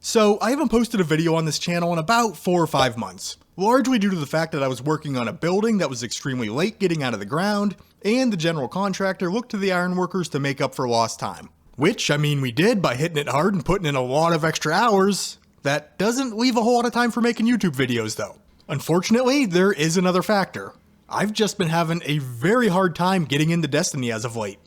So, I haven't posted a video on this channel in about 4 or 5 months, largely due to the fact that I was working on a building that was extremely late getting out of the ground, and the general contractor looked to the ironworkers to make up for lost time. Which, I mean, we did by hitting it hard and putting in a lot of extra hours. That doesn't leave a whole lot of time for making YouTube videos though. Unfortunately, there is another factor. I've just been having a very hard time getting into Destiny as of late.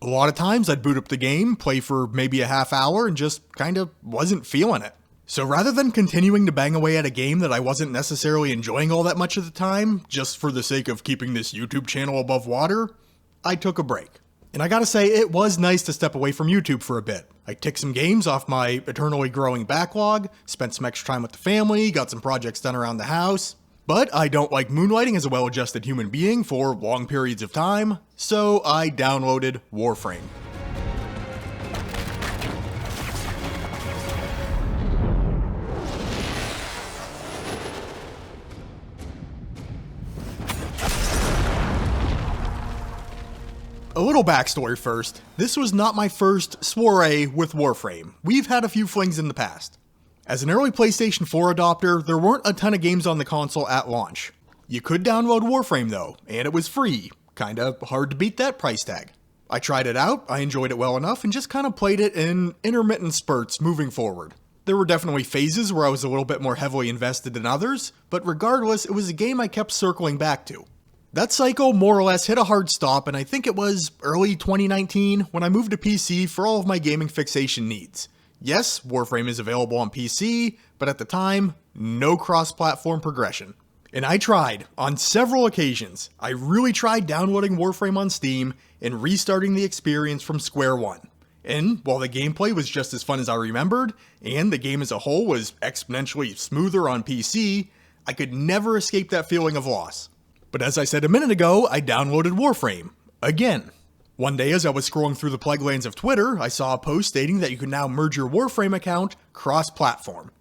A lot of times I'd boot up the game, play for maybe a half hour, and just kinda wasn't feeling it. So rather than continuing to bang away at a game that I wasn't necessarily enjoying all that much at the time, just for the sake of keeping this YouTube channel above water, I took a break. And I gotta say, it was nice to step away from YouTube for a bit. I ticked some games off my eternally growing backlog, spent some extra time with the family, got some projects done around the house. But I don't like moonlighting as a well-adjusted human being for long periods of time, so I downloaded Warframe. A little backstory first. This was not my first soiree with Warframe. We've had a few flings in the past. As an early PlayStation 4 adopter, there weren't a ton of games on the console at launch. You could download Warframe though, and it was free. Kinda hard to beat that price tag. I tried it out, I enjoyed it well enough, and just kinda played it in intermittent spurts moving forward. There were definitely phases where I was a little bit more heavily invested than others, but regardless, it was a game I kept circling back to. That cycle more or less hit a hard stop, and I think it was early 2019 when I moved to PC for all of my gaming fixation needs. Yes, Warframe is available on PC, but at the time, no cross-platform progression. And I tried, on several occasions. I really tried downloading Warframe on Steam and restarting the experience from square one. And while the gameplay was just as fun as I remembered, and the game as a whole was exponentially smoother on PC, I could never escape that feeling of loss. But as I said a minute ago, I downloaded Warframe. Again. One day as I was scrolling through the Plaguelands of Twitter, I saw a post stating that you could now merge your Warframe account cross-platform.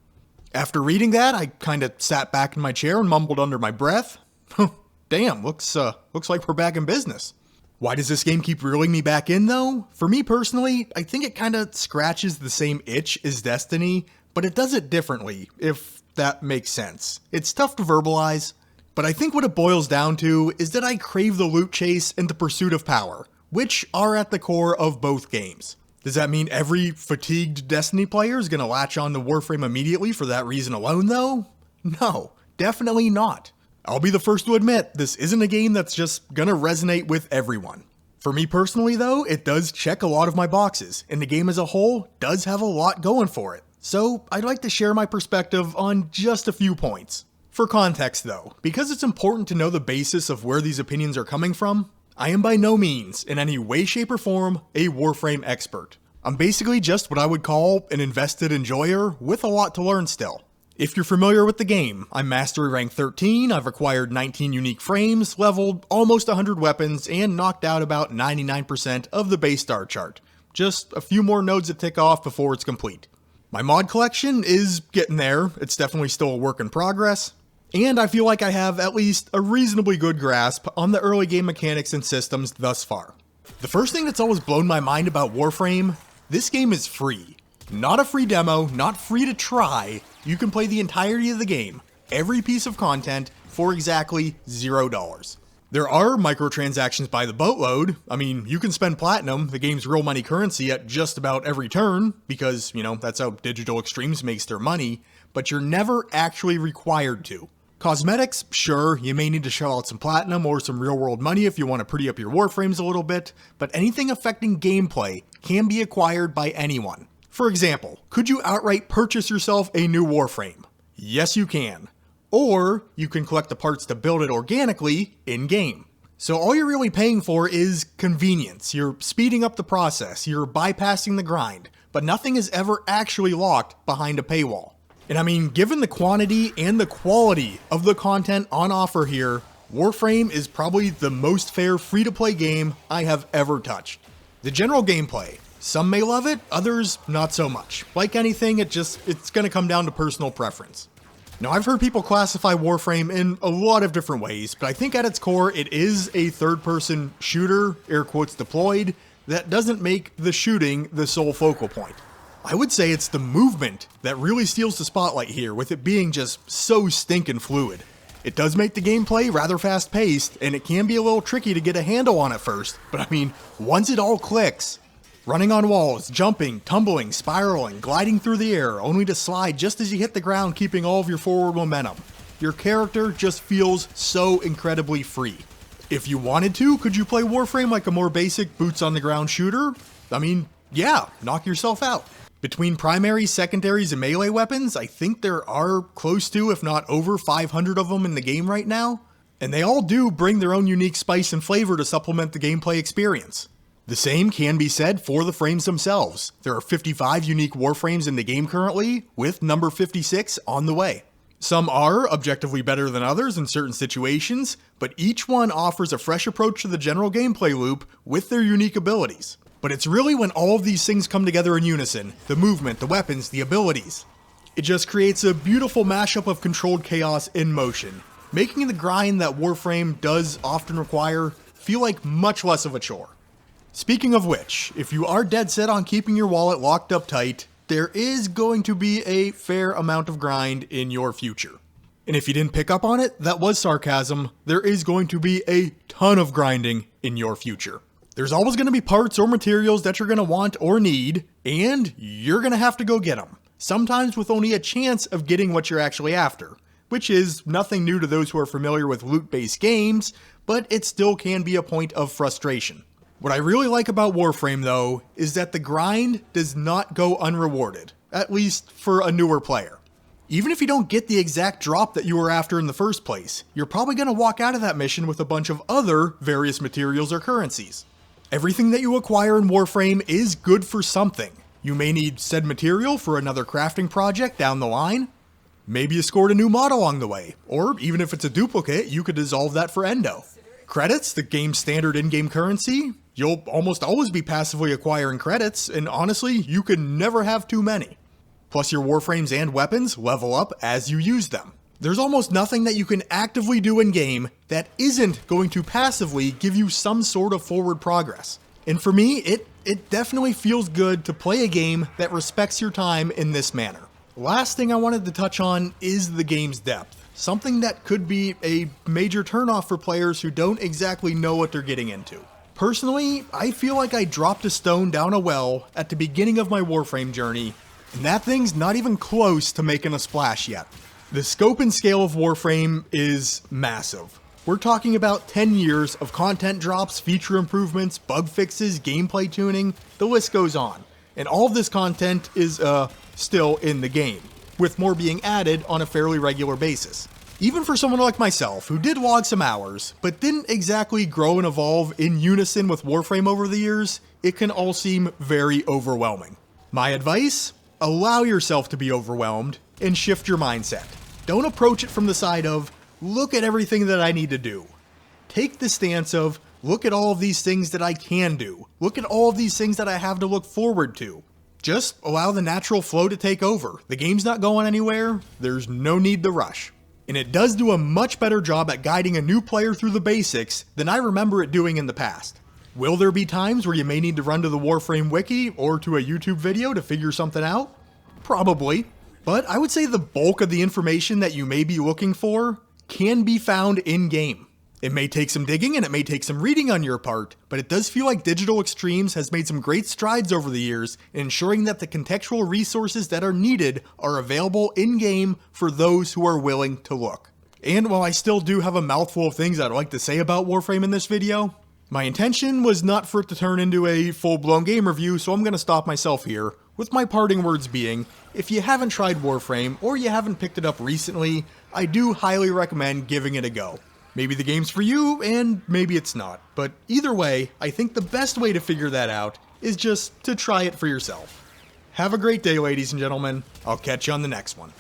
After reading that, I kinda sat back in my chair and mumbled under my breath, damn, looks like we're back in business. Why does this game keep reeling me back in though? For me personally, I think it kinda scratches the same itch as Destiny, but it does it differently, if that makes sense. It's tough to verbalize, but I think what it boils down to is that I crave the loot chase and the pursuit of power, which are at the core of both games. Does that mean every fatigued Destiny player is gonna latch on to Warframe immediately for that reason alone though? No, definitely not. I'll be the first to admit, this isn't a game that's just gonna resonate with everyone. For me personally though, it does check a lot of my boxes, and the game as a whole does have a lot going for it. So I'd like to share my perspective on just a few points. For context though, because it's important to know the basis of where these opinions are coming from, I am by no means, in any way, shape, or form, a Warframe expert. I'm basically just what I would call an invested enjoyer with a lot to learn still. If you're familiar with the game, I'm Mastery Rank 13, I've acquired 19 unique frames, leveled almost 100 weapons, and knocked out about 99% of the base star chart. Just a few more nodes to tick off before it's complete. My mod collection is getting there, it's definitely still a work in progress. And I feel like I have at least a reasonably good grasp on the early game mechanics and systems thus far. The first thing that's always blown my mind about Warframe, this game is free. Not a free demo, not free to try, you can play the entirety of the game, every piece of content, for exactly $0. There are microtransactions by the boatload. I mean, you can spend platinum, the game's real money currency, at just about every turn, because, that's how Digital Extremes makes their money, but you're never actually required to. Cosmetics, sure, you may need to shell out some platinum or some real world money if you want to pretty up your Warframes a little bit, but anything affecting gameplay can be acquired by anyone. For example, could you outright purchase yourself a new Warframe? Yes, you can. Or you can collect the parts to build it organically in-game. So all you're really paying for is convenience. You're speeding up the process, you're bypassing the grind, but nothing is ever actually locked behind a paywall. And I mean, given the quantity and the quality of the content on offer here, Warframe is probably the most fair free-to-play game I have ever touched. The general gameplay, some may love it, others not so much. Like anything, it's gonna come down to personal preference. Now, I've heard people classify Warframe in a lot of different ways, but I think at its core, it is a third-person shooter, air quotes deployed, that doesn't make the shooting the sole focal point. I would say it's the movement that really steals the spotlight here, with it being just so stinking fluid. It does make the gameplay rather fast paced, and it can be a little tricky to get a handle on at first, but I mean, once it all clicks, running on walls, jumping, tumbling, spiraling, gliding through the air, only to slide just as you hit the ground, keeping all of your forward momentum. Your character just feels so incredibly free. If you wanted to, could you play Warframe like a more basic boots on the ground shooter? I mean, yeah, knock yourself out. Between primaries, secondaries, and melee weapons, I think there are close to, if not over 500 of them in the game right now, and they all do bring their own unique spice and flavor to supplement the gameplay experience. The same can be said for the frames themselves. There are 55 unique Warframes in the game currently, with number 56 on the way. Some are objectively better than others in certain situations, but each one offers a fresh approach to the general gameplay loop with their unique abilities. But it's really when all of these things come together in unison, the movement, the weapons, the abilities. It just creates a beautiful mashup of controlled chaos in motion, making the grind that Warframe does often require feel like much less of a chore. Speaking of which, if you are dead set on keeping your wallet locked up tight, there is going to be a fair amount of grind in your future. And if you didn't pick up on it, that was sarcasm. There is going to be a ton of grinding in your future. There's always going to be parts or materials that you're going to want or need, and you're going to have to go get them. Sometimes with only a chance of getting what you're actually after, which is nothing new to those who are familiar with loot-based games, but it still can be a point of frustration. What I really like about Warframe though, is that the grind does not go unrewarded, at least for a newer player. Even if you don't get the exact drop that you were after in the first place, you're probably going to walk out of that mission with a bunch of other various materials or currencies. Everything that you acquire in Warframe is good for something. You may need said material for another crafting project down the line. Maybe you scored a new mod along the way, or even if it's a duplicate, you could dissolve that for Endo. Credits, the game's standard in-game currency, you'll almost always be passively acquiring credits, and honestly, you can never have too many. Plus your Warframes and weapons level up as you use them. There's almost nothing that you can actively do in-game that isn't going to passively give you some sort of forward progress. And for me, it definitely feels good to play a game that respects your time in this manner. Last thing I wanted to touch on is the game's depth. Something that could be a major turnoff for players who don't exactly know what they're getting into. Personally, I feel like I dropped a stone down a well at the beginning of my Warframe journey, and that thing's not even close to making a splash yet. The scope and scale of Warframe is massive. We're talking about 10 years of content drops, feature improvements, bug fixes, gameplay tuning, the list goes on. And all of this content is still in the game, with more being added on a fairly regular basis. Even for someone like myself, who did log some hours, but didn't exactly grow and evolve in unison with Warframe over the years, it can all seem very overwhelming. My advice? Allow yourself to be overwhelmed, and shift your mindset. Don't approach it from the side of, look at everything that I need to do. Take the stance of, look at all of these things that I can do. Look at all of these things that I have to look forward to. Just allow the natural flow to take over. The game's not going anywhere, there's no need to rush. And it does do a much better job at guiding a new player through the basics than I remember it doing in the past. Will there be times where you may need to run to the Warframe wiki or to a YouTube video to figure something out? Probably. But I would say the bulk of the information that you may be looking for can be found in-game. It may take some digging and it may take some reading on your part, but it does feel like Digital Extremes has made some great strides over the years in ensuring that the contextual resources that are needed are available in-game for those who are willing to look. And while I still do have a mouthful of things I'd like to say about Warframe in this video, my intention was not for it to turn into a full-blown game review, so I'm going to stop myself here, with my parting words being, if you haven't tried Warframe or you haven't picked it up recently, I do highly recommend giving it a go. Maybe the game's for you, and maybe it's not. But either way, I think the best way to figure that out is just to try it for yourself. Have a great day, ladies and gentlemen. I'll catch you on the next one.